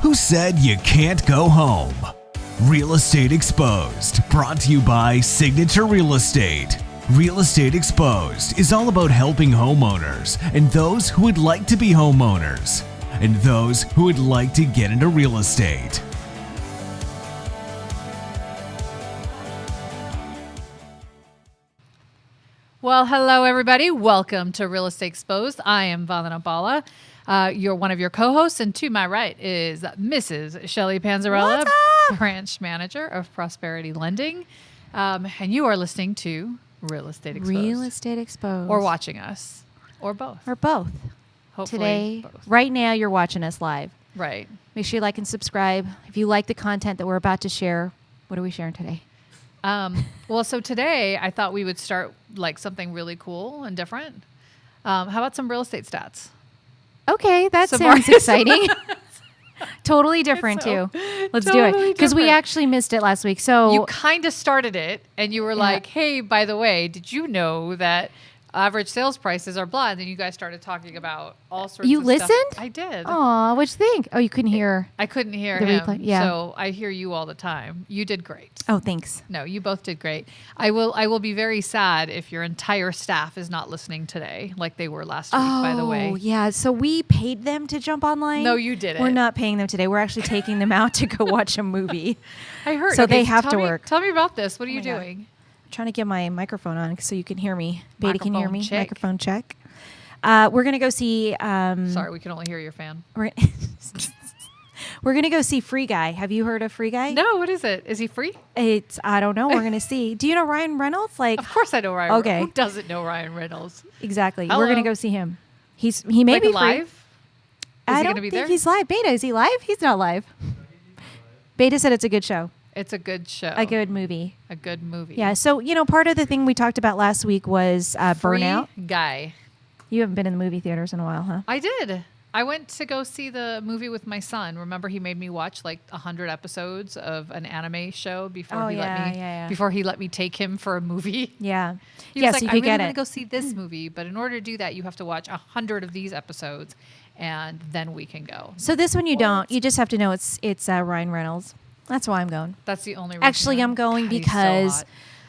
Who said you can't go home? Real Estate Exposed, brought to you by Signature Real Estate. Real Estate Exposed is all about helping homeowners and those who would like to be homeowners and those who would like to get into real estate. Well, hello, everybody. Welcome to Real Estate Exposed. I am Vandana Bala. You're one of your co-hosts, and to my right is Mrs. Shelley Panzarella, branch manager of Prosperity Lending. And you are listening to Real Estate Exposed. Real Estate Exposed. Or watching us. Or both. Or both. Hopefully Today, both. right now, you're watching us live. Right. Make sure you like and subscribe. If you like the content that we're about to share, what are we sharing today? Well, so today I thought we would start like something really cool and different. How about some real estate stats? Okay, that Some sounds more- exciting. Totally different, too. Let's do it. Because we actually missed it last week. So You kind of started it, and you were like, hey, by the way, did you know that average sales prices are blah? And then you guys started talking about all sorts You of listened? stuff. I did. Aw, what'd you think? Oh, you couldn't hear. I couldn't hear The him. replay? Yeah. So I hear you all the time. You did great. Oh, thanks. No, you both did great. I will be very sad if your entire staff is not listening today like they were last week, by the way. Oh, yeah. So we paid them to jump online. No, you didn't. We're not paying them today. We're actually taking them out to go watch a movie. I heard. So Okay, they have tell to me- work. Tell me about this. What are you my God. doing? Trying to get my microphone on so you can hear me. Beta can hear Microphone me. check. Microphone check. We're gonna go see. Sorry, we can only hear your fan. We're, we're gonna go see Free Guy. Have you heard of Free Guy? No, what is it? Is he free? I don't know. We're gonna see. Do you know Ryan Reynolds? Like, Of course I know Ryan. Okay. Who doesn't know Ryan Reynolds? exactly. Hello. We're gonna go see him. He may Like be free. live? Is I he don't gonna be think there? he's live. Beta, is he live? He's not live. Beta said it's a good show, It's a good show. a good movie. A good movie. Yeah. So part of the thing we talked about last week was Free burnout. Guy. You haven't been in the movie theaters in a while, huh? I did. I went to go see the movie with my son. Remember, he made me watch like 100 episodes of an anime show before Oh, he let me yeah. before he let me take him for a movie. Yeah. He Yeah. was So you like, could I'm get going to it. go see this movie, but in order to do that, you have to watch 100 of these episodes, and then we can go. So this one you don't. You just have to know it's Ryan Reynolds. That's why I'm going. That's the only reason. Actually, I'm going God, he's so because hot.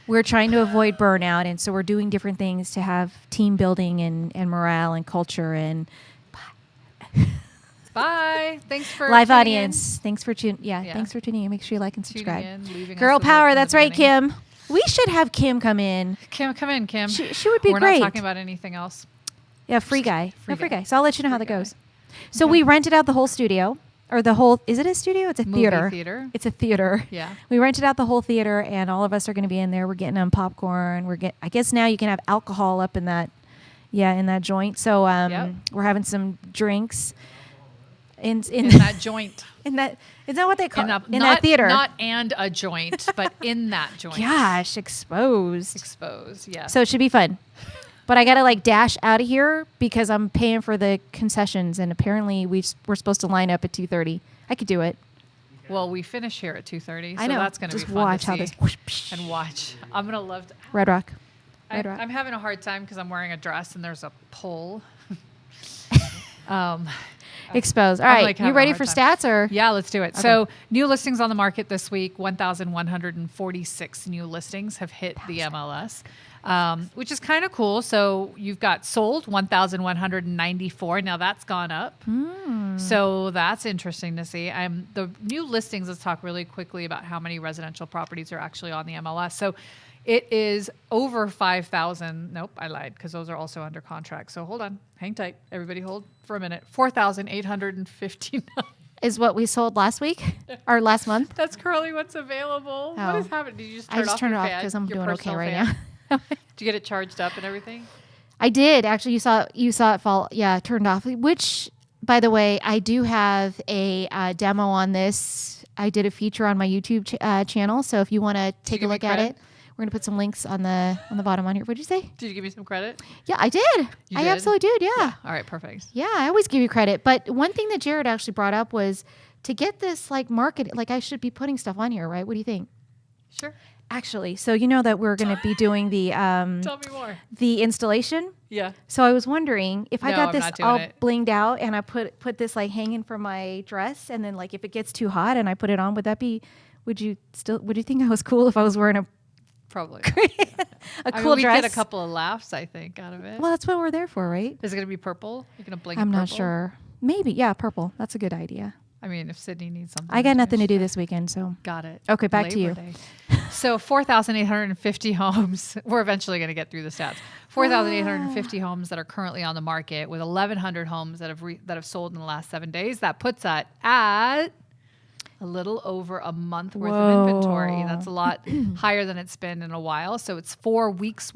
we're trying to avoid burnout, and so we're doing different things to have team building and morale and culture and Bye. Thanks for live tuning audience. Thanks for tuning. Yeah, Yeah. thanks for tuning in. Make sure you like and Tuning subscribe. in, leaving us Girl a note power. in the That's right, beginning. Kim. We should have Kim come in. Kim, come in, Kim. She would be We're great. not talking about anything else. Yeah, Free Guy. Free guy. So I'll let you know how Free that Guy. goes. So we rented out the whole studio, or the whole. Is it a studio? It's a Movie theater. theater. It's a theater. Yeah. We rented out the whole theater, and all of us are going to be in there. We're getting popcorn. I guess now you can have alcohol up in that. Yeah, in that joint. So Yep. we're having some drinks. In that joint. in that is that what they call In, in that theater? Not and a joint, but in that joint. Gosh, exposed. Exposed, yes. So it should be fun. But I gotta like dash out of here because I'm paying for the concessions, and apparently we're supposed to line up at 2:30. I could do it. Well, we finish here at 2:30, so I know. that's going to be Just fun watch to how see. this whoosh, psh. And watch. I'm going to love to. Red Rock. Red Rock. I'm having a hard time because I'm wearing a dress and there's a pole. Exposed. All I'm, right, like, you having a ready hard for time. stats or? Yeah, let's do it. So new listings on the market this week, 1,146 new listings have hit the MLS, which is kind of cool. So you've got sold 1,194. Now that's gone up. So that's interesting to see. The new listings, let's talk really quickly about how many residential properties are actually on the MLS. So it is over 5,000. Nope, I lied because those are also under contract. So hold on. Hang tight. Everybody hold for a minute. 4,859. Is what we sold last week or last month? That's currently what's available. What Oh. is happening? Did you just turn I just off turned it your off fan, because I'm your doing okay personal right fan? now. Did you get it charged up and everything? I did actually. You saw it fall. Yeah, turned off. Which, by the way, I do have a demo on this. I did a feature on my YouTube channel. So if you want to take a give me look at credit? it, we're gonna put some links on the bottom on here. What'd you say? Did you give me some credit? Yeah, I did. You I did? absolutely did. Yeah. All right, perfect. Yeah, I always give you credit. But one thing that Jared actually brought up was to get this like market. Like I should be putting stuff on here, right? What do you think? Sure. Actually, so you know that we're going to be doing the Tell me more. the installation. Yeah. So I was wondering if I No, got I'm this not doing all it. blinged out and I put this like hanging from my dress, and then like if it gets too hot and I put it on, would you think I was cool if I was wearing Probably. a I cool mean, we dress? get a couple of laughs, I think, out of it. Well, that's what we're there for, right? Is it going to be purple? You're going to bling I'm it not purple? sure. Maybe, yeah, purple. That's a good idea. I mean, if Sydney needs something. I got nothing to she- do this weekend, so Got it. Okay, back to Labor you. Day. So 4,850 homes. We're eventually going to get through the stats. 4,850 homes that are currently on the market, with 1,100 homes that have sold in the last 7 days. That puts that at a little over a month worth of inventory. That's a lot higher than it's been in a while. So it's 4.5 weeks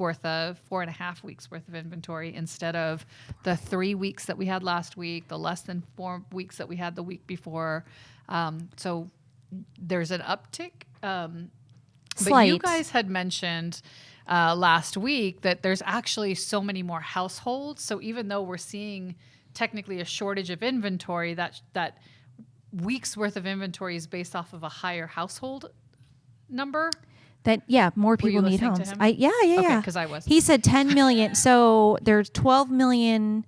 worth of inventory instead of the 3 weeks that we had last week, the less than 4 weeks that we had the week before. So there's an uptick. But you Slight. guys had mentioned last week that there's actually so many more households. So even though we're seeing technically a shortage of inventory, that weeks worth of inventory is based off of a higher household number. that more you people need listening to homes. him? Yeah. 'Cause I was. He said 10 million. So there's 12 million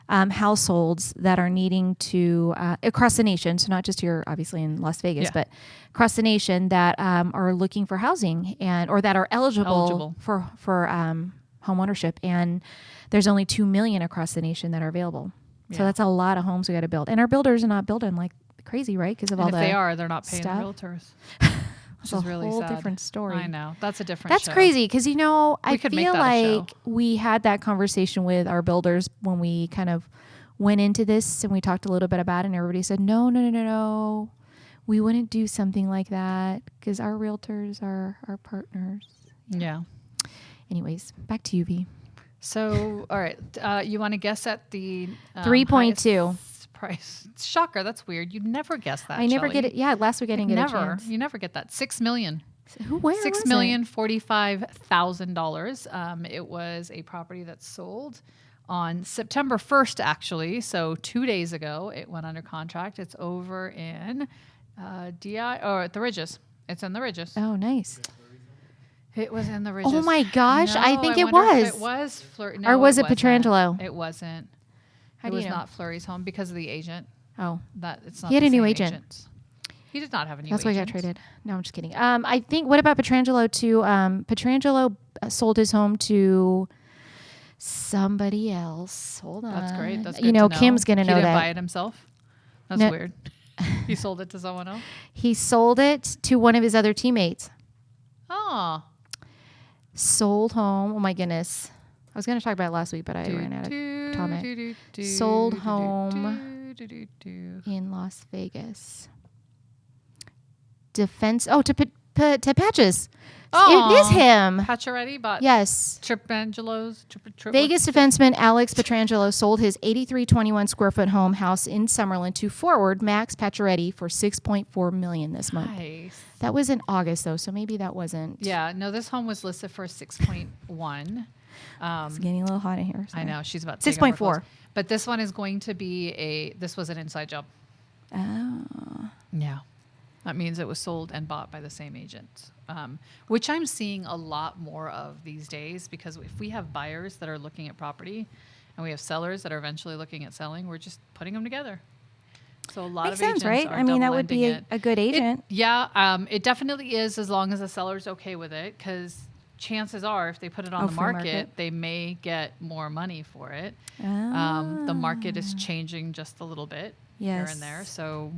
households that are needing to across the nation. So not just here, obviously in Las Vegas, Yeah. but across the nation that are looking for housing or that are eligible. for home ownership. And there's only 2 million across the nation that are available. So Yeah. that's a lot of homes we got to build. And our builders are not building like crazy, right? Because of all And if the they are, they're not paying stuff. the realtors. Which That's is a really whole sad. different story. I know. That's a different That's show. crazy because I We could make feel that a show. like we had that conversation with our builders when we kind of went into this and we talked a little bit about it, and everybody said no, we wouldn't do something like that because our realtors are our partners. Yeah. Anyways, back to you, V. So, all right. You want to guess at the 3.2 highest price? Shocker. That's weird. You'd never guess that. I never Shelley. get it. Yeah, last week I didn't get a Never. chance. You never get that. 6 million. Where was it? $6,045,000. It was a property that sold on September 1st, actually. So 2 days ago, it went under contract. It's over in at the Ridges. It's in the Ridges. Oh, nice. It was in the Ridges. Oh my gosh, I think it wonder was. if it was Fleury. Or was it wasn't. Petrangelo? It wasn't. How It do you was know? not Fleury's home because of the agent. Oh, That it's not. He had the a new same agent. He did not have a new that's agent. why he got traded. No, I'm just kidding. I think, what about Petrangelo too? Petrangelo sold his home to somebody else. Hold on. That's great. That's good you know, to know. Kim's going to He know didn't that. buy it himself. That's No. weird. He sold it to someone else. He sold it to one of his other teammates. Oh. Sold home. Oh my goodness. I was going to talk about it last week, but I ran out of comment. Sold home in Las Vegas. Defense. Oh, to Patches. Oh. It is him. Pacioretty bought Yes. Tripangelo's. Vegas defenseman Alex Petrangelo sold his 8321 square foot home house in Summerlin to forward Max Pacioretty for $6.4 million this month. Nice. That was in August though, so maybe that wasn't. Yeah. No, this home was listed for 6.1. It's getting a little hot in here. I sorry. know she's about to take off her 6.4. clothes. But this one is going to be this was an inside job. Oh. Yeah. That means it was sold and bought by the same agent, which I'm seeing a lot more of these days, because if we have buyers that are looking at property and we have sellers that are eventually looking at selling, we're just putting them together. So a lot Makes of sense, agents right? are I mean, that would double-ending be it. a good agent. It definitely is, as long as the seller's okay with it, because chances are if they put it on the free market, market. they may get more money for it. Ah. The market is changing just a little bit here Yes. and there. So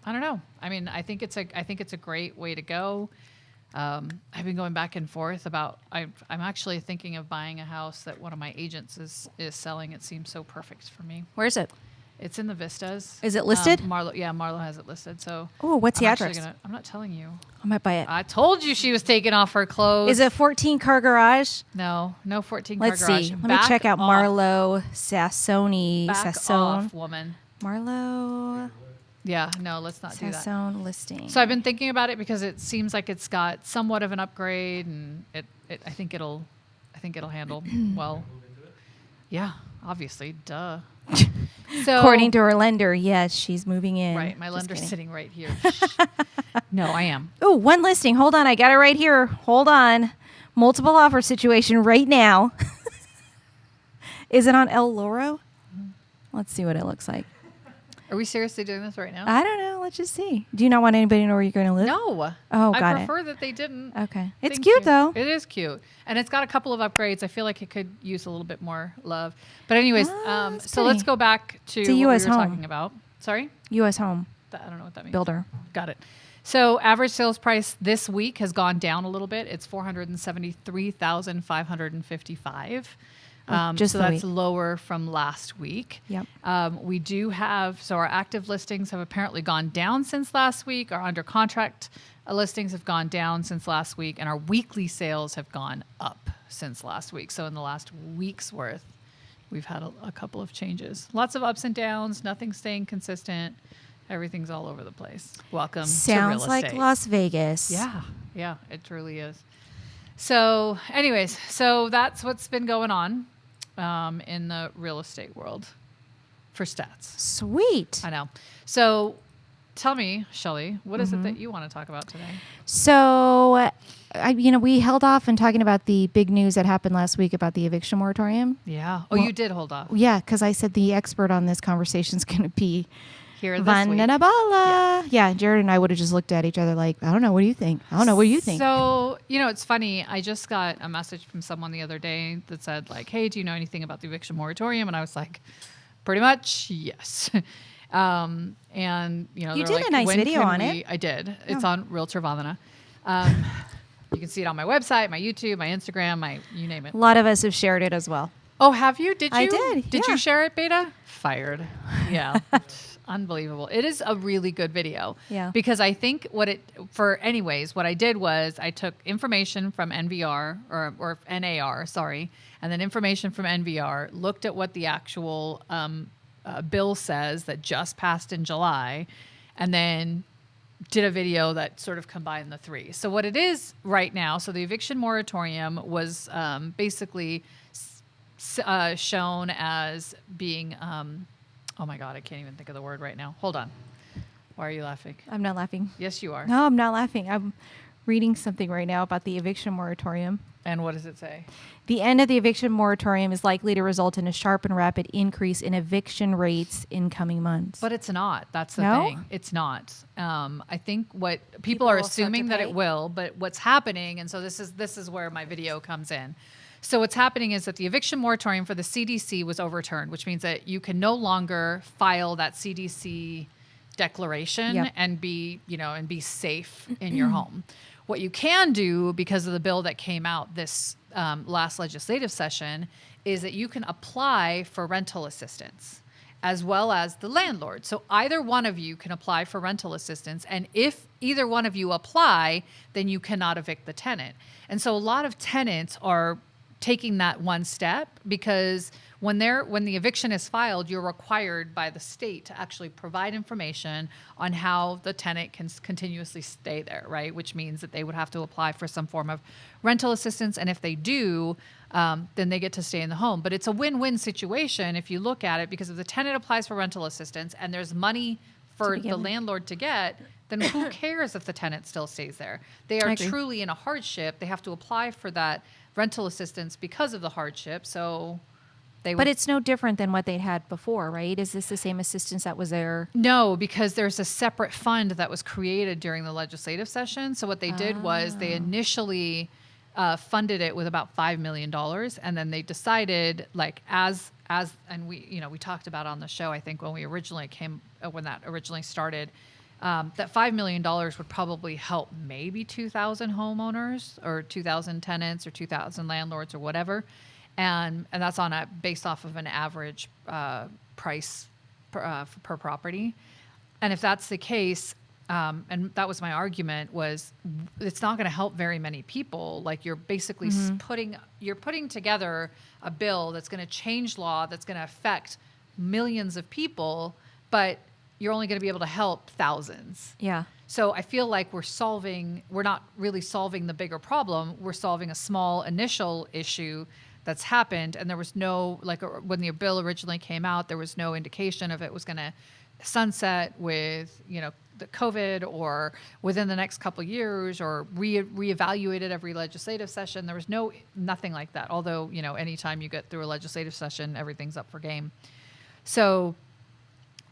I don't know. I mean, I think it's a great way to go. I've been going back and forth about. I'm actually thinking of buying a house that one of my agents is selling. It seems so perfect for me. Where is it? It's in the Vistas. Is it listed? Marlo has it listed. So Oh, what's the I'm actually address? I'm not telling you. I might buy it. I told you she was taking off her clothes. Is it 14 car garage? No 14 Let's car garage. see. Let me Back check out off. Marlo Sassoni. Back Sassone. off, woman. Marlo Yeah, no, let's not do that. Sassone listing. So I've been thinking about it because it seems like it's got somewhat of an upgrade, and I think it'll handle well. Yeah, obviously, duh. So, According to her lender, yes, she's moving in. right, my Just lender's kidding. sitting right here. No, I am. Oh, one listing. Hold on. I got it right here. Hold on. Multiple offer situation right now. Is it on El Loro? Let's see what it looks like. Are we seriously doing this right now? I don't know. Let's just see. Do you not want anybody to know where you're going to live? No. Oh, I got it. prefer that they didn't. Okay. It's Thank cute, you. though. It is cute. And it's got a couple of upgrades. I feel like it could use a little bit more love. But anyways, it's so let's pretty. go back to It's a what US we were home. talking about. Sorry? U.S. home I don't know what that means. builder. Got it. So average sales price this week has gone down a little bit. It's $473,555. Just so the that's week. lower from last week. Yep. We do have, so our active listings have apparently gone down since last week. Our under contract listings have gone down since last week, and our weekly sales have gone up since last week. So in the last week's worth, we've had a couple of changes. Lots of ups and downs, nothing staying consistent. Everything's all over the place. Welcome to real Sounds estate. like Las Vegas. Yeah, it truly is. So anyways, so that's what's been going on in the real estate world for stats. Sweet. I know. So tell me, Shelley, what is it Mm-hmm. that you want to talk about today? So, we held off on talking about the big news that happened last week about the eviction moratorium. Yeah. Oh, Well- you did hold off. Yeah, because I said the expert on this conversation is going to be Here this week. Vanna Yeah, Jared and I would have just looked at each other like, I don't know. What do you think? I don't know. What do you think? So, it's funny. I just got a message from someone the other day that said, like, hey, do you know anything about the eviction moratorium? And I was like, pretty much, yes. And, You they're did like, a nice "When video can on we-" it. I did. It's Oh. on Realtor Vandana. You can see it on my website, my YouTube, my Instagram, you name it. A lot of us have shared it as well. Oh, have you? Did you? I did, Did yeah. you share it, Beta? Fired. Yeah. Unbelievable. It is a really good video. Yeah. Because I think what I did was I took information from NVR or NAR, sorry, and then information from NVR, looked at what the actual bill says that just passed in July, and then did a video that sort of combined the three. So what it is right now, so the eviction moratorium was basically shown as being, oh my God, I can't even think of the word right now. Hold on. Why are you laughing? I'm not laughing. Yes, you are. No, I'm not laughing. I'm reading something right now about the eviction moratorium. And what does it say? The end of the eviction moratorium is likely to result in a sharp and rapid increase in eviction rates in coming months. But it's not. That's the No? thing. It's not. I think what people People are will start to assuming that pay? it will, but what's happening, and so this is where my video comes in. So what's happening is that the eviction moratorium for the CDC was overturned, which means that you can no longer file that CDC declaration Yep. and be safe in your home. What you can do, because of the bill that came out this last legislative session, is that you can apply for rental assistance as well as the landlord. So either one of you can apply for rental assistance. And if either one of you apply, then you cannot evict the tenant. And so a lot of tenants are taking that one step because when the eviction is filed, you're required by the state to actually provide information on how the tenant can continuously stay there, right? Which means that they would have to apply for some form of rental assistance. And if they do, then they get to stay in the home. But it's a win-win situation if you look at it, because if the tenant applies for rental assistance and there's money for the landlord to get, then who cares if the tenant still stays there? They I are agree. truly in a hardship. They have to apply for that rental assistance because of the hardship. So they But it's no different than what they'd had before, right? Is this the same assistance that was there? No, because there's a separate fund that was created during the legislative session. So what they did was they initially funded it with about $5 million, and then they decided, like, and we talked about on the show, I think when that originally started, that $5 million would probably help maybe 2,000 homeowners or 2,000 tenants or 2,000 landlords or whatever. And that's based off of an average price per property. And if that's the case, and that was my argument, was it's not going to help very many people. Like, you're basically putting together a bill that's going to change law, that's going to affect millions of people, but you're only going to be able to help thousands. Yeah. So I feel like we're not really solving the bigger problem. We're solving a small initial issue that's happened, and there was no, like, when the bill originally came out, there was no indication of it was going to sunset with, the COVID or within the next couple of years or reevaluated every legislative session. There was nothing like that. Although, anytime you get through a legislative session, everything's up for game. So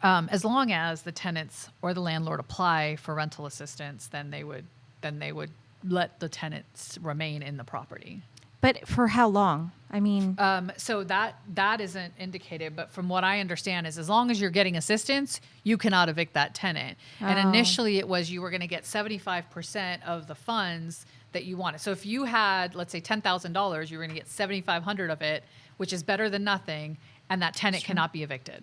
as long as the tenants or the landlord apply for rental assistance, then they would let the tenants remain in the property. But for how long? I mean, so that isn't indicated, but from what I understand is as long as you're getting assistance, you cannot evict that tenant. And initially it was you were going to get 75% of the funds that you wanted. So if you had, let's say $10,000, you were going to get 7,500 of it, which is better than nothing, and that tenant cannot be evicted.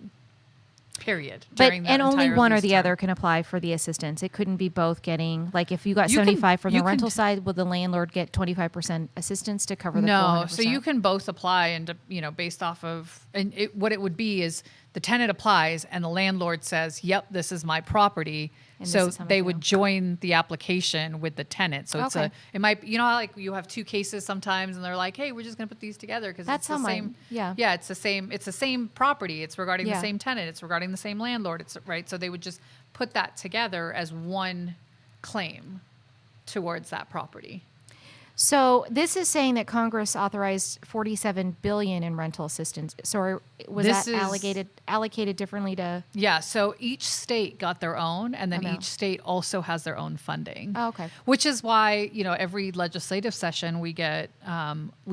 Period. But and only one or the other can apply for the assistance. It couldn't be both getting, like, if you got 75 from the rental side, will the landlord get 25% assistance to cover the 400%? No, so you can both apply, and based off of, and what it would be is the tenant applies and the landlord says, "Yep, this is my property." And so they would join the application with the tenant. So it might, how, like, you have two cases sometimes and they're like, "Hey, we're just going to put these together because it's the same." Yeah, it's the same property. It's regarding the same tenant. It's regarding the same landlord. It's right. So they would just put that together as one claim towards that property. So this is saying that Congress authorized $47 billion in rental assistance. So was that allocated differently to? Yeah. So each state got their own, and then each state also has their own funding. Oh, okay. Which is why every legislative session we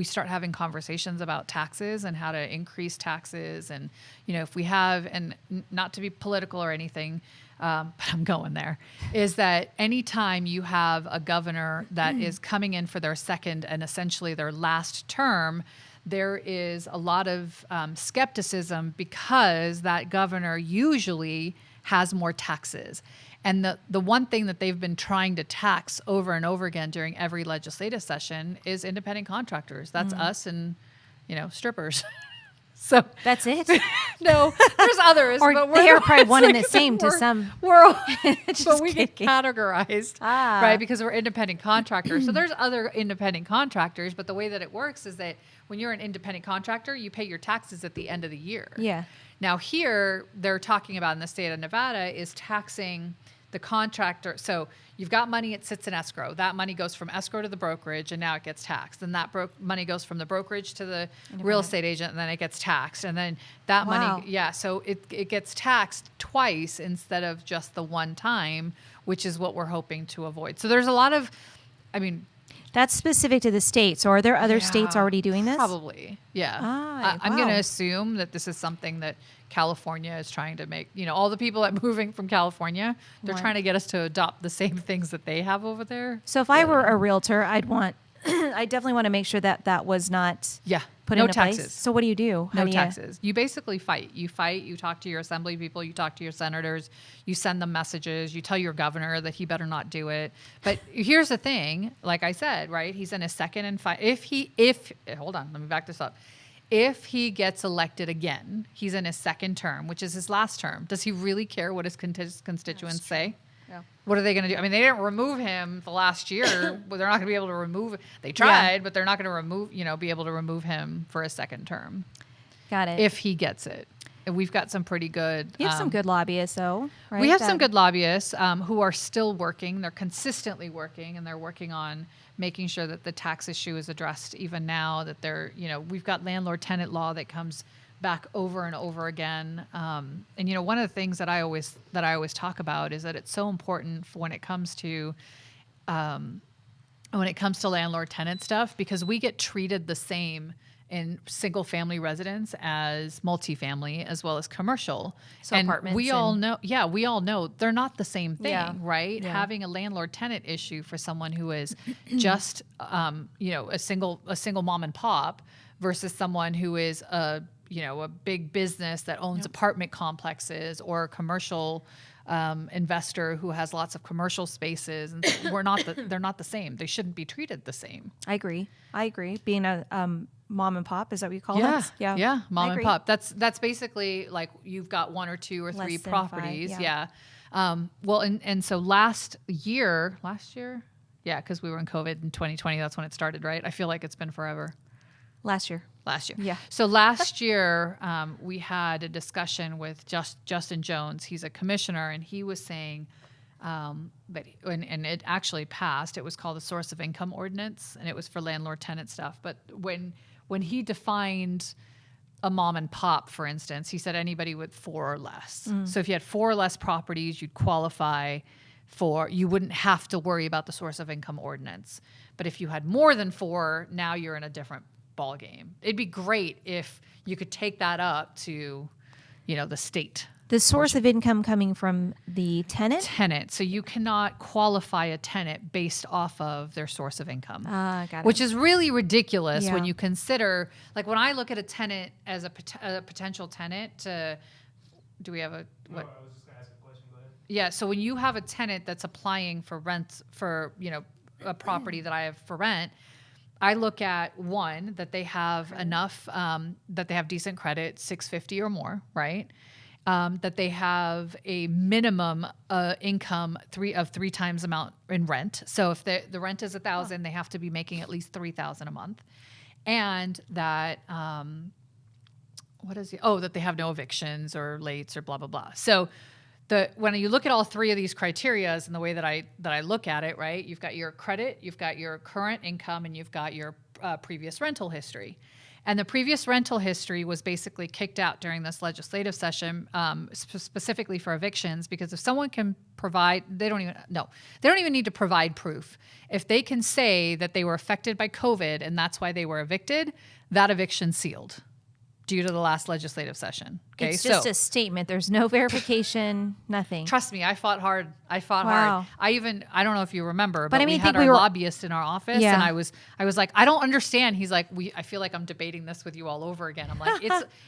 start having conversations about taxes and how to increase taxes, and if we have, and not to be political or anything. But I'm going there, is that anytime you have a governor that is coming in for their second and essentially their last term, there is a lot of skepticism because that governor usually has more taxes. And the one thing that they've been trying to tax over and over again during every legislative session is independent contractors. That's us and, strippers. So that's it. No, there's others, or but they are probably one and the same to some. But we get categorized, right? Because we're independent contractors. So there's other independent contractors, but the way that it works is that when you're an independent contractor, you pay your taxes at the end of the year. Yeah. Now here, they're talking about in the state of Nevada is taxing the contractor. So you've got money, it sits in escrow. That money goes from escrow to the brokerage, and now it gets taxed. And that money goes from the brokerage to the real estate agent, and then it gets taxed. And then that money, so it gets taxed twice instead of just the one time, which is what we're hoping to avoid. So there's a lot of, that's specific to the states, or are there other states already doing this? Probably, yeah. I'm going to assume that this is something that California is trying to make, all the people that moving from California, they're trying to get us to adopt the same things that they have over there. So if I were a realtor, I definitely want to make sure that was not put into taxes. Place. So what do you do? No taxes. You basically fight. You talk to your assembly people, you talk to your senators, you send them messages, you tell your governor that he better not do it. But here's the thing, like I said, right? He's in his second and hold on, let me back this up. If he gets elected again, he's in his second term, which is his last term. Does he really care what his constituents say? Yeah. What are they going to do? They didn't remove him the last year, but they're not going to be able to remove. They tried, but they're not going to be able to remove him for a second term. Got it. If he gets it. And we've got some pretty good. You have some good lobbyists, though, right? We have some good lobbyists who are still working. They're consistently working, and they're working on making sure that the tax issue is addressed even now, that we've got landlord-tenant law that comes back over and over again. And one of the things that I always talk about is that it's so important when it comes to landlord-tenant stuff, because we get treated the same in single family residence as multifamily as well as commercial. So and apartments. we all know they're not the same thing, right? Yeah. Having a landlord tenant issue for someone who is just a single mom and pop versus someone who is a big business that owns apartment complexes, or a commercial investor who has lots of commercial spaces, and they're not the same. They shouldn't be treated the same. I agree. Being a mom and pop, is that what you call it? Yeah, mom and pop. That's basically like you've got one or two or three properties. 5, and so last year, because we were in COVID in 2020, that's when it started, right? I feel like it's been forever. Last year. Yeah. So last year, we had a discussion with Justin Jones. He's a commissioner, and he was saying that, and it actually passed. It was called the Source of Income Ordinance, and it was for landlord-tenant stuff. But when he defined a mom and pop, for instance, he said anybody with 4 or less. So if you had 4 or less properties, you'd qualify for, you wouldn't have to worry about the Source of Income Ordinance. But if you had more than 4, now you're in a different ball game. It'd be great if you could take that up to, the state. The source of income coming from the tenant? So you cannot qualify a tenant based off of their source of income. Got it. Which is really ridiculous when you consider, like when I look at a tenant as a potential tenant, do we have a, what? No, I was just going to ask a question. Go ahead. Yeah, so when you have a tenant that's applying for rent for, a property that I have for rent, I look at one, that they have enough, that they have decent credit, 650 or more, right? That they have a minimum income 3 times amount in rent. So if the rent is $1,000, they have to be making at least $3,000 a month, and that that they have no evictions or lates or blah blah blah. So when you look at all 3 of these criterias and the way that I look at it, right? You've got your credit, you've got your current income, and you've got your previous rental history. And the previous rental history was basically kicked out during this legislative session, specifically for evictions, because if someone can provide, they don't even need to provide proof. If they can say that they were affected by COVID and that's why they were evicted, that eviction's sealed due to the last legislative session. Okay, it's just a statement. There's no verification, nothing. Trust me, I fought hard. Wow. Hard. I don't know if you remember, but we had we our were lobbyist in our office, and I was like, I don't understand. He's like, I feel like I'm debating this with you all over again. I'm like,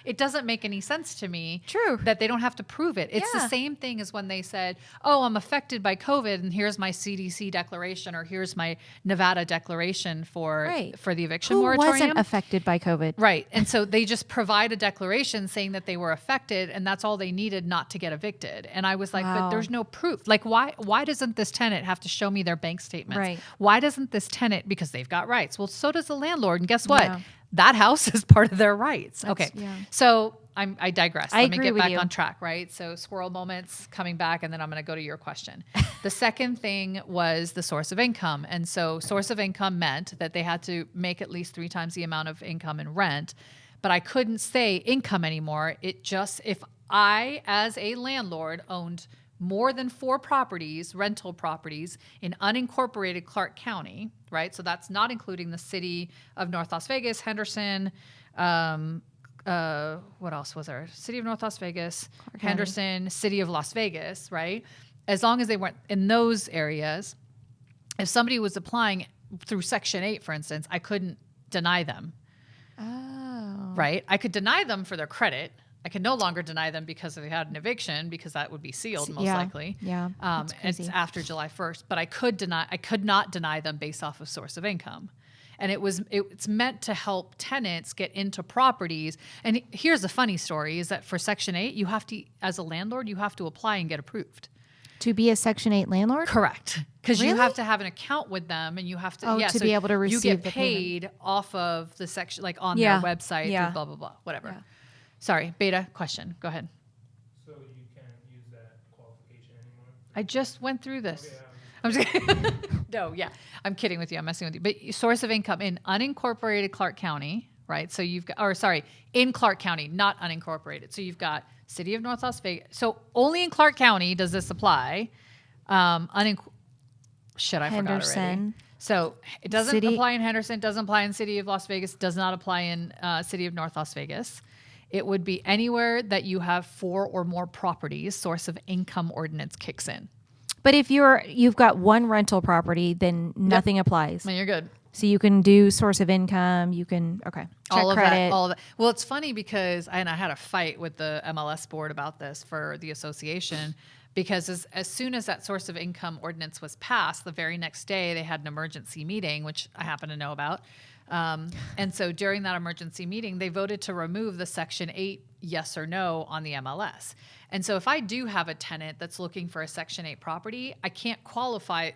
it doesn't make any sense to me. True. That they don't have to prove it. It's the same thing as when they said, oh, I'm affected by COVID, and here's my CDC declaration, or here's my Nevada declaration for the eviction moratorium. Who wasn't affected by COVID? Right. And so they just provide a declaration saying that they were affected, and that's all they needed not to get evicted. And I was like, but there's no proof. Like, why doesn't this tenant have to show me their bank statements? Right. Why doesn't this tenant, because they've got rights. Well, so does the landlord. And guess what? Yeah. That house is part of their rights. Okay. Yeah. So I digress. Let me get back on track, right? So squirrel moments coming back, and then I'm going to go to your question. The second thing was the source of income. And so source of income meant that they had to make at least 3 times the amount of income in rent. But I couldn't say income anymore. If I, as a landlord, owned more than 4 properties, rental properties, in unincorporated Clark County, right? So that's not including the city of North Las Vegas, Henderson, what else was there? City of North Las Vegas, Clark Henderson, County. City of Las Vegas, right? As long as they weren't in those areas, if somebody was applying through Section 8, for instance, I couldn't deny them. Oh. Right? I could deny them for their credit. I could no longer deny them because they had an eviction, because that would be sealed most likely. Yeah. It's after July 1st, but I could not deny them based off of source of income. And it's meant to help tenants get into properties. And here's the funny story, is that for Section 8, you have to, as a landlord, you have to apply and get approved. To be a Section 8 landlord? Correct. Because you have to have an account with them, and you have to to be able to receive you get the paid payment. off of the section, like on their website, through blah, blah, blah, whatever. Yeah. Sorry, Beta, question. Go ahead. So you can't use that qualification anymore? I just went through this. Okay, I'm just kidding. No, yeah. I'm kidding with you. I'm messing with you. But source of income in unincorporated Clark County, right? So you've got, in Clark County, not unincorporated. So you've got City of North Las Vegas. So only in Clark County does this apply. I forgot already. So it doesn't apply in Henderson, doesn't apply in City of Las Vegas, does not apply in City of North Las Vegas. It would be anywhere that you have 4 or more properties, source of income ordinance kicks in. But if you've got one rental property, then nothing applies. Then you're good. So you can do source of income. You can check all of credit. All of that. Well, it's funny because I had a fight with the MLS board about this for the association, because as soon as that source of income ordinance was passed, the very next day they had an emergency meeting, which I happen to know about. And so during that emergency meeting, they voted to remove the Section 8 yes or no on the MLS. And so if I do have a tenant that's looking for a Section 8 property, I can't qualify,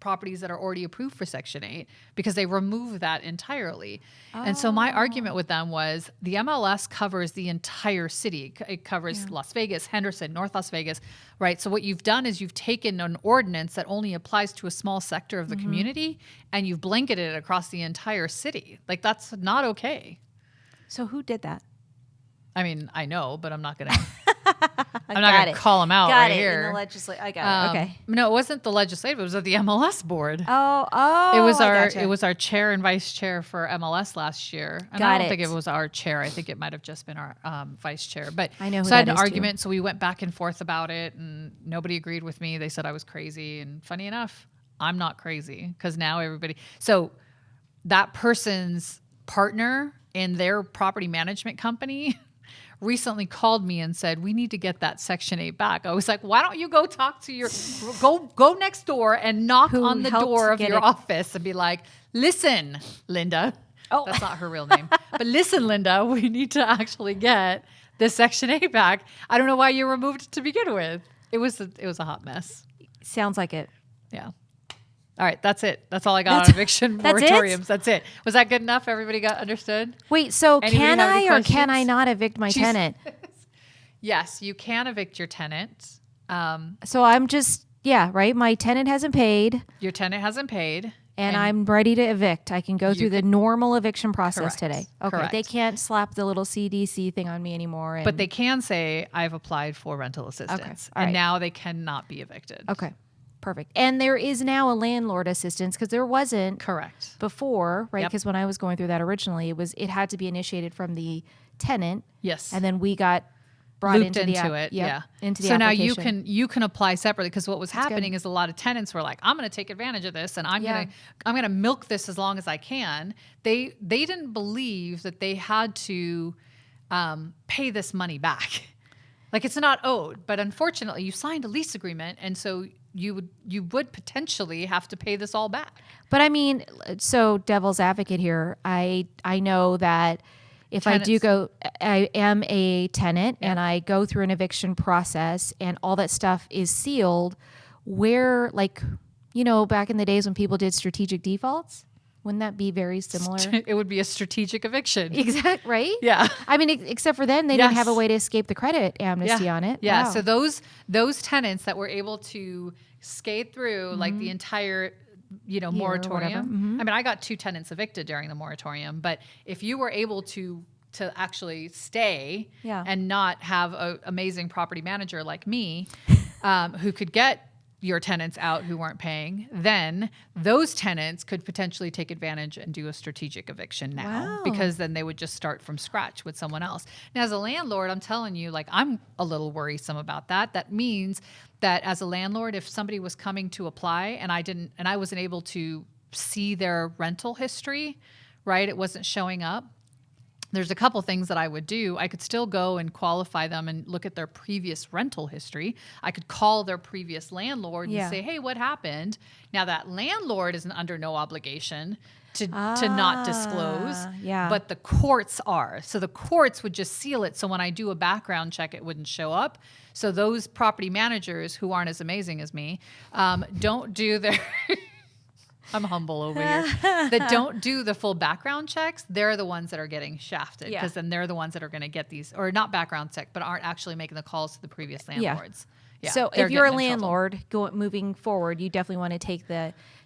properties that are already approved for Section 8 because they remove that entirely. And so my argument with them was the MLS covers the entire city. It covers Las Vegas, Henderson, North Las Vegas, right? So what you've done is you've taken an ordinance that only applies to a small sector of the community and you've blanketed it across the entire city. Like, that's not okay. So who did that? I mean, I know, but I'm not going to... I'm not going to call them out Got right it. here. In the legislature. I got it. Okay. No, it wasn't the legislative. It was at the MLS board. Oh, It was gotcha. it was our chair and vice chair for MLS last year. And Got I don't think it. it was our chair. I think it might have just been our vice chair. But I know who so I had that an is, too. argument. So we went back and forth about it, and nobody agreed with me. They said I was crazy. And funny enough, I'm not crazy because now everybody. So that person's partner in their property management company recently called me and said, we need to get that Section 8 back. I was like, why don't you go talk to your, go next door and knock Who on the helped door of get your it? office and be like, listen, Linda. Oh, that's not her real name. But listen, Linda, we need to actually get this Section 8 back. I don't know why you removed it to begin with. It was a hot mess. Sounds like it. Yeah. All right, that's it. That's all I got on eviction that's it? moratoriums. That's it. Was that good enough? Everybody got understood? Wait, so Anybody can have any I or can I questions? not evict my tenant? Yes, you can evict your tenant. So I'm just, right? My tenant hasn't paid Your tenant hasn't paid. and I'm ready to evict. I can go through the normal eviction process Correct. today. Okay. Correct. They can't slap the little CDC thing on me anymore. And, But they can say, I've applied for rental assistance. All And right. now they cannot be evicted. Okay. Perfect. And there is now a landlord assistance because there wasn't Correct. before, right? Yep. Because when I was going through that originally, it had to be initiated from the tenant, Yes. and then we got brought Looped into into the it. yep, Yeah. into the so now application. you can apply separately because what was That's good. happening is a lot of tenants were like, I'm going to take advantage of this and I'm going to milk this as long as I can. They didn't believe that they had to pay this money back. Like, it's not owed, but unfortunately you signed a lease agreement, and so you would potentially have to pay this all back. But I mean, so devil's advocate here, I know that if I do go, I am a tenant and I go through an eviction process and all that stuff is sealed, where, like, back in the days when people did strategic defaults, wouldn't that be very similar? It would be a strategic eviction. Exact, right? Yeah. I mean, except for then they didn't have a Yes. way to escape the credit amnesty on it. Yeah. Wow. So those tenants that were able to skate through like the entire moratorium. I mean, I got 2 tenants evicted during the moratorium, but if you were able to actually stay and not have an amazing property manager like me, who could get your tenants out who weren't paying, then those tenants could potentially take advantage and do a strategic eviction now, because then they would just start from scratch with someone else. Now, as a landlord, I'm telling you, like, I'm a little worrisome about that. That means that as a landlord, if somebody was coming to apply and I wasn't able to see their rental history, right? It wasn't showing up. There's a couple things that I would do. I could still go and qualify them and look at their previous rental history. I could call their previous landlord and say, hey, what happened? Now, that landlord is under no obligation to not disclose, but the courts are. So the courts would just seal it. So when I do a background check, it wouldn't show up. So those property managers who aren't as amazing as me don't do their... I'm humble over here. That don't do the full background checks, they're the ones that are getting shafted, because then they're the ones that are going to get these, or not background check, but aren't actually making the calls to the previous landlords. Yeah, so they're if you're a getting in trouble. landlord moving forward, you definitely want to take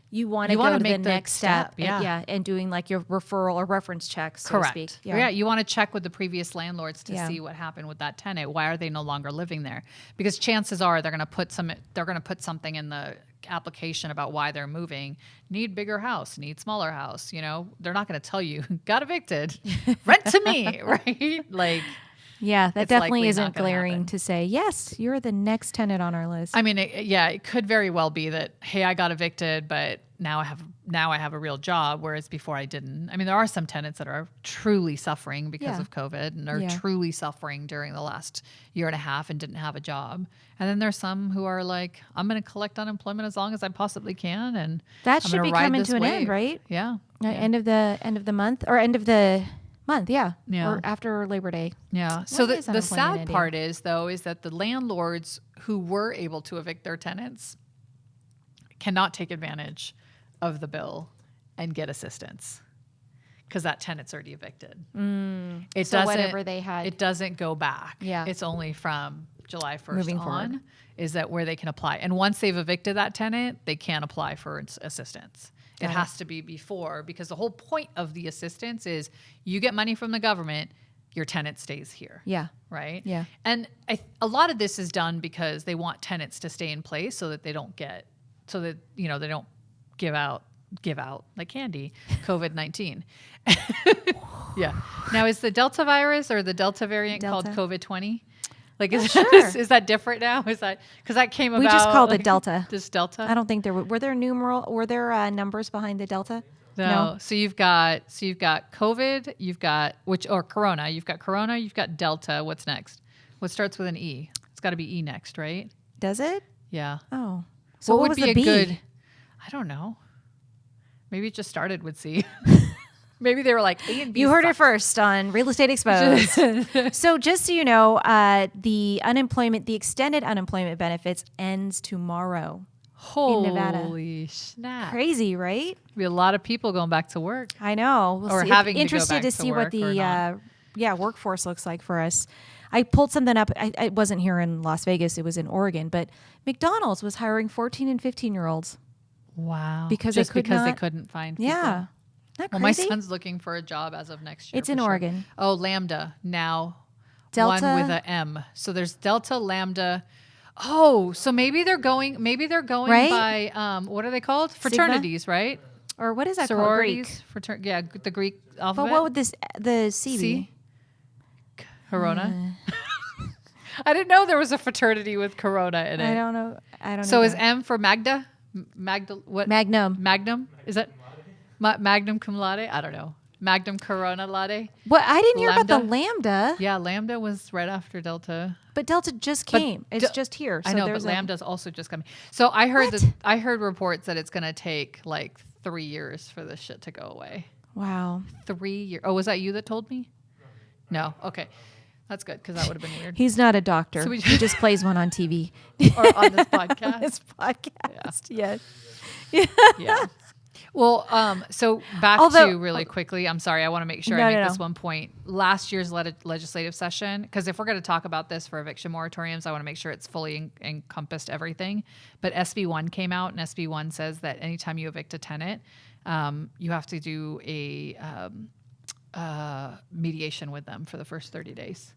you want to go to the make the next step. step, And doing like your referral or reference checks, so Correct. to speak. Yeah, you want to check with the previous landlords to see what happened with that tenant. Why are they no longer living there? Because chances are they're going to put something in the application about why they're moving. Need bigger house, need smaller house. They're not going to tell you got evicted, rent to me, right? Like, Yeah, that it's definitely likely isn't not gonna glaring happen. to say, yes, you're the next tenant on our list. I mean, it could very well be that, hey, I got evicted, but now I have a real job, whereas before I didn't. I mean, there are some tenants that are truly suffering because of COVID and are truly suffering during the last year and a half and didn't have a job. And then there's some who are like, I'm going to collect unemployment as long as I possibly can, and that I'm should gonna be ride coming this to an wave. end, right? Yeah. End of the month or end of the month, Yeah. or after Labor Day. Yeah. So When is the unemployment sad ending? part is that the landlords who were able to evict their tenants cannot take advantage of the bill and get assistance because that tenant's already evicted. It So doesn't, whatever they had. it doesn't go back. Yeah. It's only from July 1st Moving on forward. is that where they can apply. And once they've evicted that tenant, they can't apply for assistance. It has to be before, because the whole point of the assistance is you get money from the government, your tenant stays here. Yeah. Right? Yeah. And a lot of this is done because they want tenants to stay in place so that they don't they don't give out like candy, COVID-19. Yeah. Now, is the Delta virus or the Delta variant called COVID-20? Like, is that different now? Is that because that came about? We just called it Delta. Just Delta. I don't think were there numbers behind the Delta? No. So you've got COVID, you've got Corona, you've got Delta. What's next? What starts with an E? It's got to be E next, right? Does it? Yeah. Oh. So what would was be the a B? good? I don't know. Maybe it just started with C. Maybe they were like A and B. You heard it first on Real Estate Exposed. So just so you know, the extended unemployment benefits ends tomorrow. Holy Nevada. snap! Crazy, right? Be a lot of people going back to work. I know. Or having to go interested back to to see what work or not. the workforce looks like for us. I pulled something up. I wasn't here in Las Vegas. It was in Oregon. But McDonald's was hiring 14 and 15-year-olds. Wow! Because just they because they couldn't find people. Yeah. Not Well, my crazy? son's looking for a job as of next year. It's in for sure. Oregon. Oh, Lambda now. Delta. One with a M. So there's Delta, Lambda. Oh, so maybe they're going Right? by what are they called? Fraternities, right? Or what is that Sororities. called? Greek. Yeah, the Greek alphabet. But what would the C be? C? Corona. I didn't know there was a fraternity with Corona in it. I don't know. So is M for Magda? Magda what? Magnum. Magnum? Is that Magnum cum laude? I don't know. Magnum Corona latte? What? I didn't hear about the Lambda? Lambda. Yeah, Lambda was right after Delta. But Delta just came. It's just here. So I know, but there's Lambda's also just coming. So I heard What? I heard reports that it's going to take like 3 years for this shit to go away. Wow. 3 years. Oh, was that you that told me? No. Okay. That's good because that would have been weird. He's not a doctor. So we- he just plays one on TV. Or on this podcast. This podcast. Yes. Yeah. Well, so back Although- to really quickly. I'm sorry. I want to make sure No, I make no, this no. one point. Last year's legislative session, because if we're going to talk about this for eviction moratoriums, I want to make sure it's fully encompassed everything. But SB1 came out, and SB1 says that anytime you evict a tenant, you have to do a mediation with them for the first 30 days.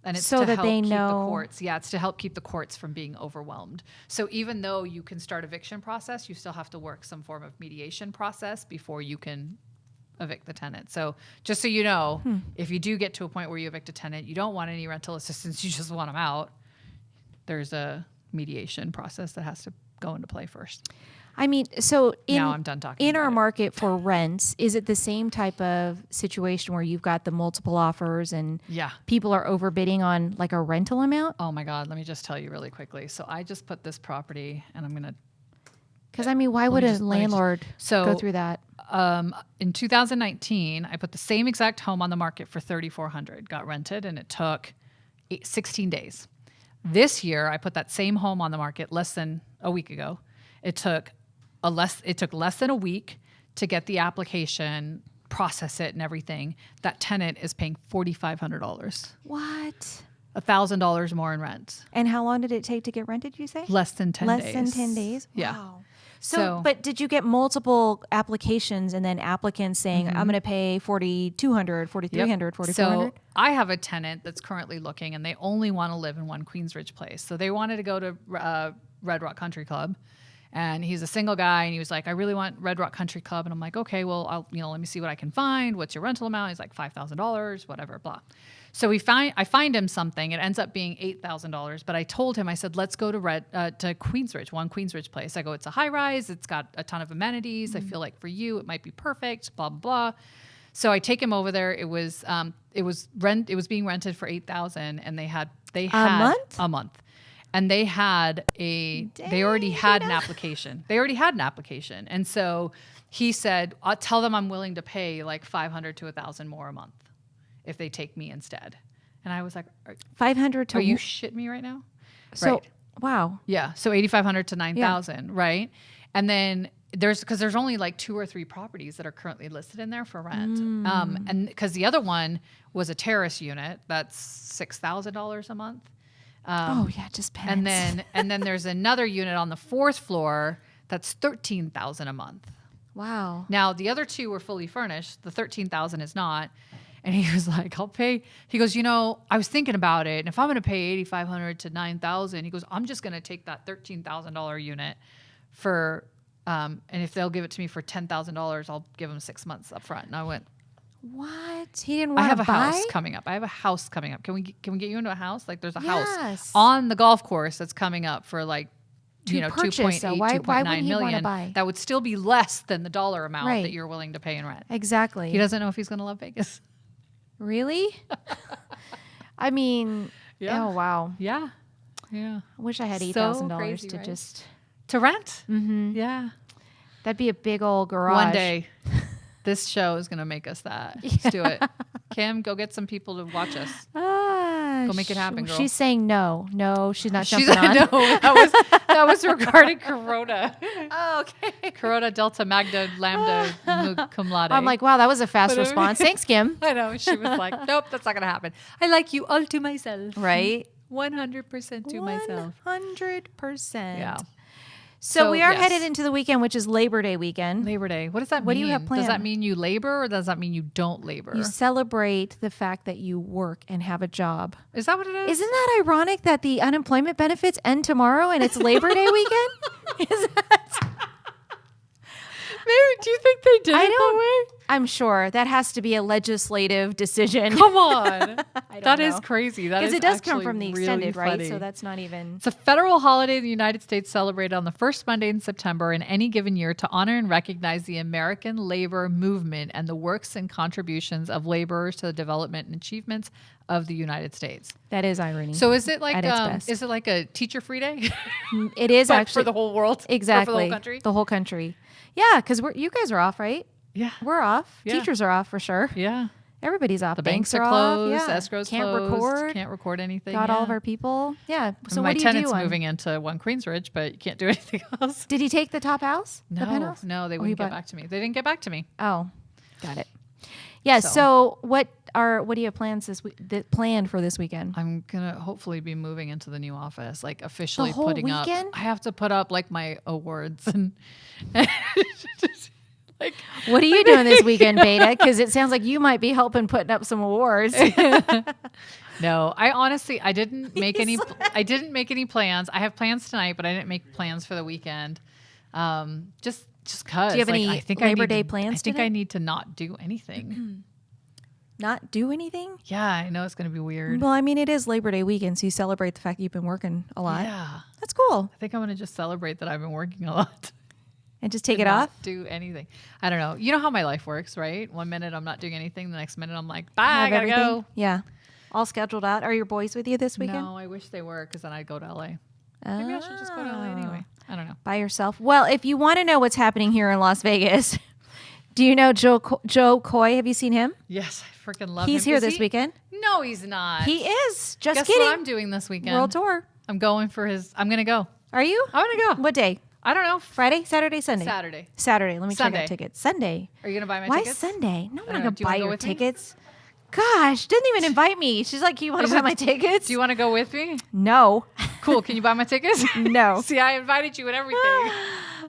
And it's So to that help they keep know- the courts. Yeah, it's to help keep the courts from being overwhelmed. So even though you can start eviction process, you still have to work some form of mediation process before you can evict the tenant. So just so you know, if you do get to a point where you evict a tenant, you don't want any rental assistance, you just want them out, there's a mediation process that has to go into play first. I mean, so Now I'm done talking in about our it. market for rents, is it the same type of situation where you've got the multiple offers and Yeah. people are overbidding on like a rental amount? Oh my God, let me just tell you really quickly. So I just put this property, and I'm going to Because I mean, why would me a just- landlord so- go through that? in 2019, I put the same exact home on the market for $3,400, got rented, and it took 16 days. This year, I put that same home on the market less than a week ago. It took less than a week to get the application, process it, and everything. That tenant is paying $4,500, What? $1,000 more in rent. And how long did it take to get rented, you say? Less than 10 days. Less than 10 days? Yeah. Wow. So, but did you get multiple applications and then applicants saying, I'm going to pay $4,200, $4,300, $4,400? So I have a tenant that's currently looking, and they only want to live in one Queensridge place. So they wanted to go to Red Rock Country Club, and he's a single guy, and he was like, I really want Red Rock Country Club. And I'm like, okay, well, let me see what I can find. What's your rental amount? He's like $5,000, whatever, blah. So I find him something. It ends up being $8,000. But I told him, I said, let's go to Queensridge, one Queensridge place. I go, it's a high rise. It's got a ton of amenities. I feel like for you, it might be perfect. Blah blah blah. So I take him over there. It was being rented for $8,000, and they had a month, and they already had an application. They already had an application, and so he said, I'll tell them I'm willing to pay like $500 to $1,000 more a month if they take me instead. And I was like, $500 to are you shitting me right now? So, Right. wow. Yeah. So $8,500 to $9,000, right? And then there's only like 2 or 3 properties that are currently listed in there for rent. And because the other one was a terrace unit, that's $6,000 a month. Oh yeah, just penance. And then there's another unit on the 4th floor that's $13,000 a month. Wow. Now the other 2 were fully furnished. The $13,000 is not. And he was like, I'll pay. He goes, I was thinking about it. And if I'm going to pay $8,500 to $9,000, he goes, I'm just going to take that $13,000 unit for, and if they'll give it to me for $10,000, I'll give them 6 months up front. And I went, what? He didn't I want have to a buy? house coming up. I have a house coming up. Can we get you into a house? Like there's a house Yes. on the golf course that's coming up for like, purchase, 2.8, so why wouldn't 2.9 he wanna million. buy? That would still be less than the dollar amount Right. that you're willing to pay in rent. Exactly. He doesn't know if he's going to love Vegas. Really? I mean, Yeah. oh wow. Yeah. Yeah. I wish I had So $8,000 crazy, to right? just. To rent? Mm-hmm. Yeah. That'd be a big old garage. One day, this show is going to make us that. Let's do it. Kim, go get some people to watch us. Ah, Go make it happen, girl. She's saying no. No, she's not She's, jumping on. no, that was regarding Corona. Oh, okay. Corona Delta Magna Lambda Cum Laude. I'm like, wow, that was a fast But, response. Thanks, Kim. I know. She was like, nope, that's not going to happen. I like you all to myself. Right? 100% to myself. 100%. Yeah. So we are yes. headed into the weekend, which is Labor Day weekend. Labor Day. What does that mean? What do you have Does planned? that mean you labor or does that mean you don't labor? You celebrate the fact that you work and have a job. Is that what it is? Isn't that ironic that the unemployment benefits end tomorrow and it's Labor Day weekend? Is that? Maybe, do you think they did I it that don't- way? I'm sure that has to be a legislative decision. Come on. That is know. crazy. That Because is it does come actually from the really extended, right? funny. So that's not even. It's a federal holiday in the United States celebrated on the first Monday in September in any given year to honor and recognize the American labor movement and the works and contributions of laborers to the development and achievements of the United States. That is irony. So is it like At its best. is it like a teacher free day? It is But actually for the whole world? Or exactly for the whole country? The whole country. Yeah, because you guys are off, right? Yeah. We're off. Yeah. Teachers are off for sure. Yeah. Everybody's off. The banks are off. closed. Yeah. Escrow's Can't closed. record. Can't record anything. Got all yeah. of our people. Yeah. So My what do you tenant's do? moving into One Queensridge, but you can't do anything else. Did he take the top house? The penthouse? No, they Oh, wouldn't he get bought- back to me. They didn't get back to me. Oh, got it. Yeah. So what do you have plans planned for this weekend? I'm gonna hopefully be moving into the new office, like officially whole putting weekend? up. I have to put up like my awards and like What are you doing this weekend, Beta? Because it sounds like you might be helping putting up some awards. no. I honestly I didn't make any. I didn't make any plans. I have plans tonight, but I didn't make plans for the weekend. Just cause. Do you have any I think Labor I need Day to- plans I think today? I need to not do anything. Not do anything? Yeah, I know it's gonna be weird. Well, I mean, it is Labor Day weekend, so you celebrate the fact that you've been working a lot. Yeah, That's cool. I think I'm gonna just celebrate that I've been working a lot. And just take it Not off. do anything. I don't know. You know how my life works, right? One minute I'm not doing anything. The next minute I'm like, bye, I Have gotta everything? go. Yeah. All scheduled out. Are your boys with you this weekend? No, I wish they were because then I'd go to LA. Maybe I should just go to LA anyway. I don't know. By yourself. Well, if you want to know what's happening here in Las Vegas, do you know Joe Coy? Have you seen him? Yes, I freaking love him. He's here Is this he? weekend. No, he's not. He is. Just Guess kidding. what I'm doing this weekend? World tour. I'm going for his. I'm gonna go. Are you? I'm gonna go. What day? I don't know. Friday, Saturday, Sunday. Saturday. Saturday. Let me check Sunday. out tickets. Sunday. Are you gonna buy my Why tickets? Sunday? No, I'm I not don't know. gonna Do you wanna buy go your with me? tickets. Gosh, didn't even invite me. She's like, "You want to buy my tickets?" Do you want to go with me? No. Cool. Can you buy my tickets? No. See, I invited you and everything.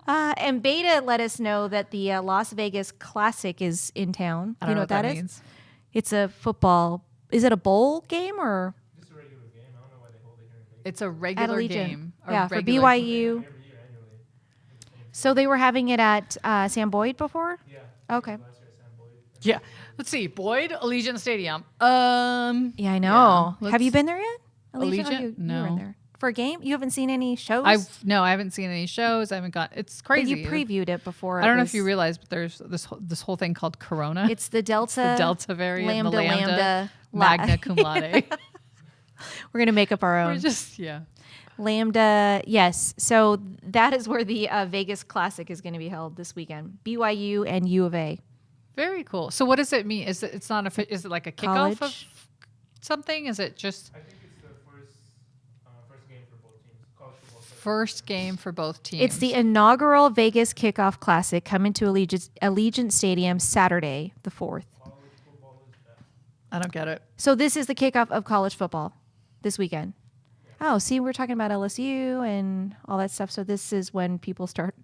And Beta let us know that the Las Vegas Classic is in town. I Do you don't know what that is? means. It's a football. Is it a bowl game or Just a regular game. I don't know why they hold it here in Vegas. It's a at regular Allegiant? game. a Yeah, for regular- BYU. Every year annually. So they were having it at Sam Boyd before. Yeah. Okay. Last year at Sam Boyd. Yeah. Let's see. Boyd, Allegiant Stadium. Yeah, I know. Yeah, Have you let's- been there yet? Allegiant? You were in No. there for a game. You haven't seen any shows. I haven't seen any shows. I haven't got. It's But crazy. you previewed it before. I don't know if you realize, but there's this whole thing called Corona. It's the Delta. the Delta variant, Lambda, the Lambda, Magna La- Cum Laude. We're gonna make up our We're own. just Lambda, yes. So that is where the Vegas Classic is going to be held this weekend. BYU and U of A. very cool. So what does it mean? Is it? It's not a. Is it like a kickoff College? of something? Is it just I think it's the first game for both teams. College football. first game for both teams. It's the inaugural Vegas Kickoff Classic coming to Allegiant Stadium Saturday, the 4th. I don't get it. So this is the kickoff of college football this weekend. Oh, see, we're talking about LSU and all that stuff. So this is when people start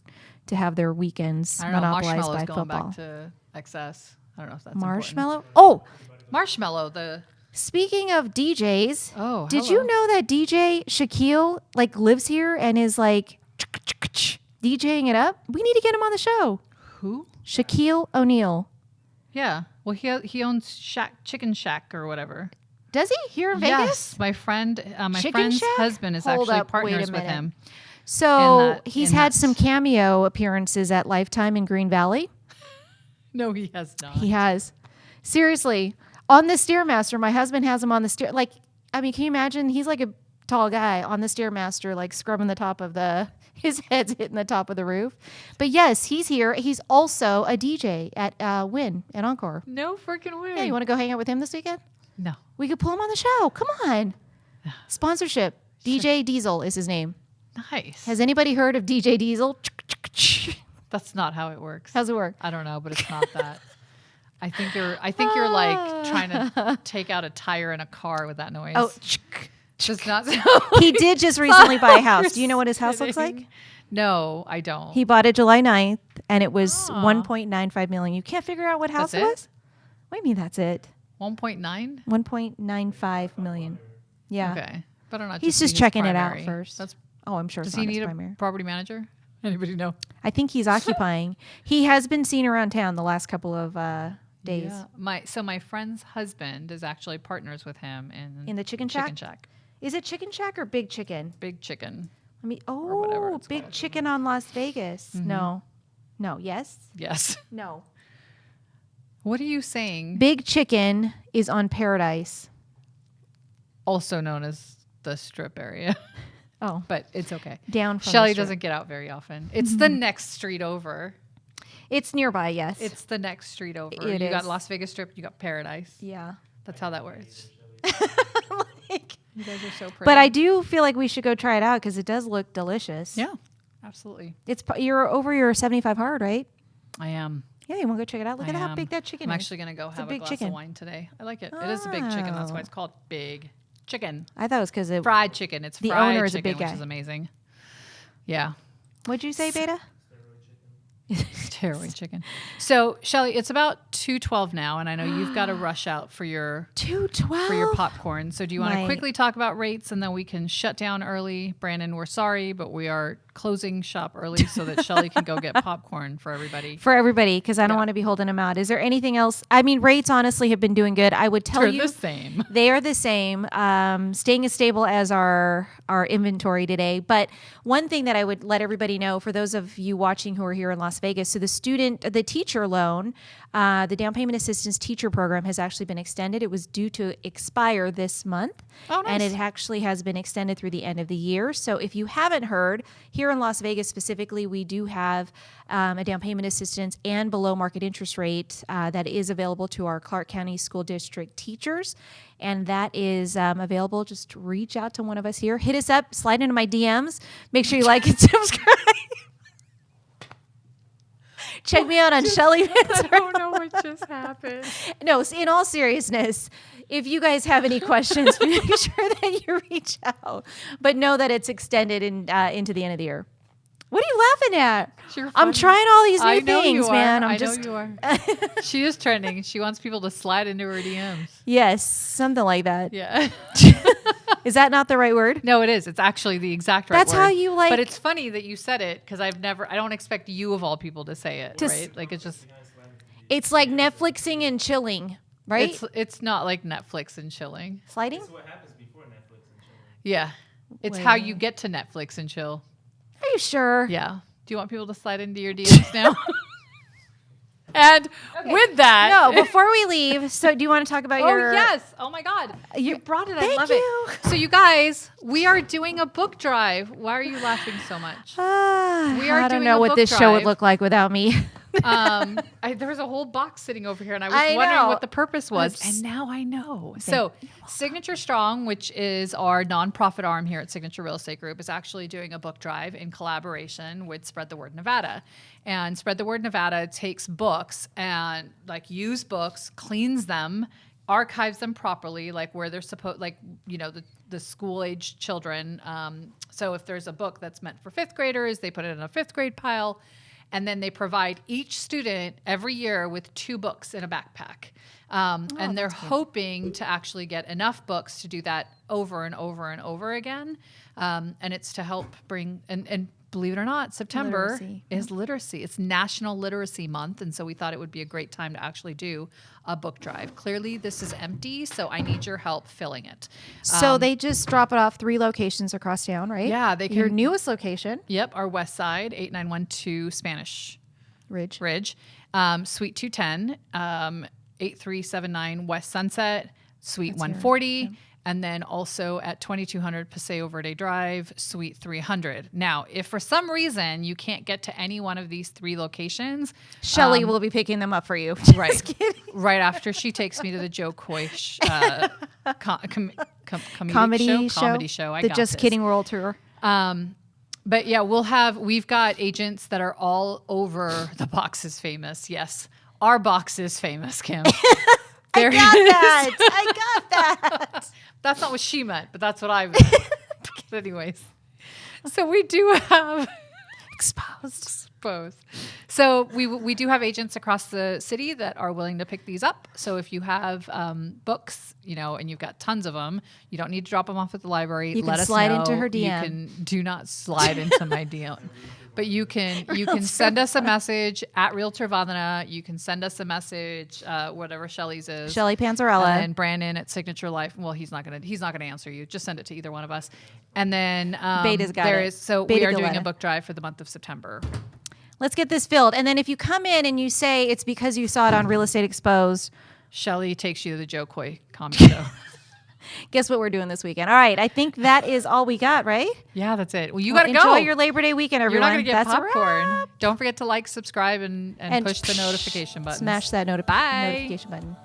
to have their weekends I don't know. monopolized Marshmallow's by going football. back to XS. I don't know if that's Marshmallow? important. Oh, Marshmallow. The speaking of DJs, oh, did hello. you know that DJ Shaquille like lives here and is like DJing it up? We need to get him on the show. Who? Shaquille O'Neal. Yeah. Well, he owns Chicken Shack or whatever. Does he here in Vegas? Yes, my friend, my Chicken friend's Shack? husband is Hold actually up, wait a partners with minute. him. So he's in had that- some cameo appearances at Lifetime in Green Valley. No, he has not. He has. Seriously. On the Stairmaster, my husband has him on the stair. Like, I mean, can you imagine? He's like a tall guy on the Stairmaster, like scrubbing the top of his head's hitting the top of the roof. But yes, he's here. He's also a DJ at Win and Encore. No freaking way. Yeah, you want to go hang out with him this weekend? No. We could pull him on the show. Come on. Sponsorship. DJ Diesel is his name. Nice. Has anybody heard of DJ Diesel? That's not how it works. How's it work? I don't know, but it's not that. I think you're like trying to take out a tire in a car with that noise. Oh, Just not. he did just recently buy a house. Do you know what his house looks like? No, I don't. He bought it July 9th, and it was $1.95 million. You can't figure out what house That's it it? was? What do you mean that's it? 1.9. $1.95 million. Yeah. Okay, better not. He's be just his checking it primary. out first. That's. Oh, I'm sure Does it's he not his need primary. a property manager? Anybody know? I think he's occupying. He has been seen around town the last couple of days. Yeah. My friend's husband is actually partners with him in the Chicken Shack? Chicken Shack. Is it Chicken Shack or Big Chicken? Big Chicken. I mean, whatever oh, it's Big called. Chicken on Las Vegas. No. Yes? Yes. No. What are you saying? Big Chicken is on Paradise. Also known as the Strip area, Oh, but it's okay. down from Shelly the strip. doesn't get out very often. It's the next street over. It's nearby, yes. It's the next street over. It you got is. Las Vegas Strip. You got Paradise. yeah. That's how that works. Like, You guys are so pretty. but I do feel like we should go try it out because it does look delicious. Yeah, absolutely. You're over your 75 hard, right? I am. Yeah, you want to go check it out? Look I at how am. big that chicken I'm is. actually gonna go a have a big glass chicken. of wine today. I like it. It is a big chicken. That's why Oh. it's called Big Chicken. I thought it was because it. Fried chicken. It's The fried owner is a chicken, big which guy. is amazing. Yeah. What'd you say, Beta? Steroid chicken. So, Shelly, it's about 2:12 now, and I know you've got to rush out for your 212 for your popcorn. So, do you want to My- quickly talk about rates, and then we can shut down early? Brandon, we're sorry, but we are closing shop early so that Shelly can go get popcorn for everybody. for everybody because I don't Yeah. want to be holding them out. Is there anything else? I mean, rates honestly have been doing good. I would tell They're you the same. they are the same, staying as stable as our inventory today. But one thing that I would let everybody know for those of you watching who are here in Las Vegas, so the teacher loan, the down payment assistance teacher program has actually been extended. It was due to expire this month, Oh, and nice. it actually has been extended through the end of the year. So if you haven't heard, here in Las Vegas specifically, we do have a down payment assistance and below market interest rate that is available to our Clark County School District teachers. And that is available. Just reach out to one of us here. Hit us up. Slide into my DMs. Make sure you like and subscribe. Check me out on Shelly. I don't know what just happened. No, in all seriousness, if you guys have any questions, make sure that you reach out. But know that it's extended into the end of the year. What are you laughing at? You're I'm funny. trying all these new I know things, you are. man. I know you are. She is trending. She wants people to slide into her DMs. Yes, something like that. Yeah. Is that not the right word? No, it is. It's actually the exact right That's word. how you like- But it's funny that you said it because I don't expect you of all people to say it, right? Like it's just, It's like Netflixing and chilling, right? it's not like Netflix and chilling. Sliding? That's what happens before Netflix and chilling. Yeah. It's how you get to Netflix and chill. Are you sure? Yeah. Do you want people to slide into your DMs now? And with that. No, before we leave, so do you want to talk about Oh, your... yes. Oh, my God. You brought it. I Thank love you. it. So, you guys, we are doing a book drive. Why are you laughing so much? Ah, We are I don't doing know a what book this show would drive. look like without me. There was a whole box sitting over here, and I was I wondering know. what the purpose was, and now I know. So, Signature Strong, which is our nonprofit arm here at Signature Real Estate Group, is actually doing a book drive in collaboration with Spread the Word Nevada. And Spread the Word Nevada takes books and like used books, cleans them, archives them properly, like where they're supposed, like, you know, the school-age children. So if there's a book that's meant for fifth graders, they put it in a fifth grade pile. And then they provide each student every year with 2 books in a backpack. And they're hoping to actually get enough books to do that over and over and over again. And it's to help bring, and believe it or not, September Literacy. is literacy. It's National Literacy Month. And so we thought it would be a great time to actually do a book drive. Clearly, this is empty, so I need your help filling it. So they just drop it off 3 locations across town, right? Yeah, they can. Your newest location, Yep, our west side, 8912 Spanish Ridge. Suite 210, 8379 West Sunset, Suite 140, and then also at 2200 Paseo Verde Drive, Suite 300. Now, if for some reason you can't get to any one of these 3 locations, Shelly will be picking them up for you. right, Just kidding. right after she takes me to the Joe Coy Comedy show. I the got Just this. Kidding World Tour. But yeah, we've got agents that are all over the Box is Famous. Yes, our Box is Famous, Kim. I got that. That's not what she meant, but that's what I meant. But anyways, so we do have exposed. So we do have agents across the city that are willing to pick these up. So if you have books, you know, and you've got tons of them, you don't need to drop them off at the library. You can Let us slide know. into her You DM. can do not slide into my DM. But you can send us a message at Realtor Vandana. You can send us a message, whatever Shelly's is. Shelly Panzarella. And Brandon at Signature Life. Well, he's not gonna answer you. Just send it to either one of us. And then Beta's got it. So Beta we are doing Galetta. a book drive for the month of September. Let's get this filled. And then if you come in and you say it's because you saw it on Real Estate Exposed, Shelly takes you to the Joe Coy comedy show. guess what we're doing this weekend? All right. I think that is all we got, right? Yeah, that's it. Well, you Well, got to go. enjoy your Labor Day weekend, You're everyone. not going to get That's a popcorn. wrap. Don't forget to like, subscribe, and And push the notification button. Smash that Bye. notification button.